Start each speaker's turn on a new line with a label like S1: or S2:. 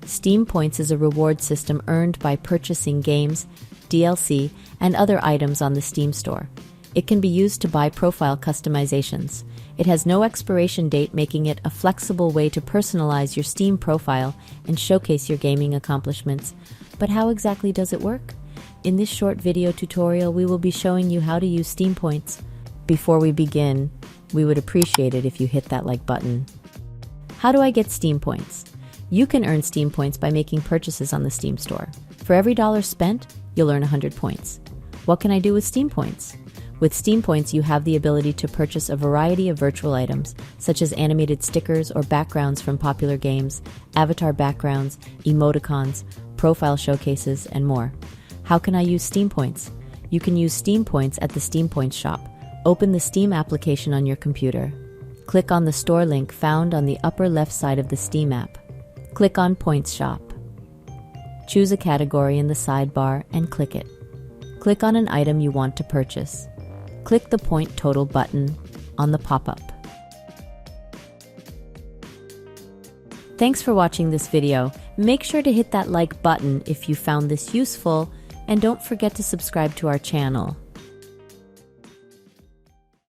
S1: Steam Points is a reward system earned by purchasing games, DLC, and other items on the Steam store. It can be used to buy profile customizations. It has no expiration date, making it a flexible way to personalize your Steam profile and showcase your gaming accomplishments. But how exactly does it work? In this short video tutorial, we will be showing you how to use Steam Points. Before we begin, we would appreciate it if you hit that like button. How do I get Steam Points? You can earn Steam Points by making purchases on the Steam store. For every dollar spent, you'll earn 100 points. What can I do with Steam Points? With Steam Points, you have the ability to purchase a variety of virtual items, such as animated stickers or backgrounds from popular games, avatar backgrounds, emoticons, profile showcases, and more. How can I use Steam Points? You can use Steam Points at the Steam Points shop. Open the Steam application on your computer. Click on the store link found on the upper left side of the Steam app. Click on Points Shop. Choose a category in the sidebar and click it. Click on an item you want to purchase. Click the Point Total button on the pop-up. Thanks for watching this video. Make sure to hit that like button if you found this useful, and don't forget to subscribe to our channel.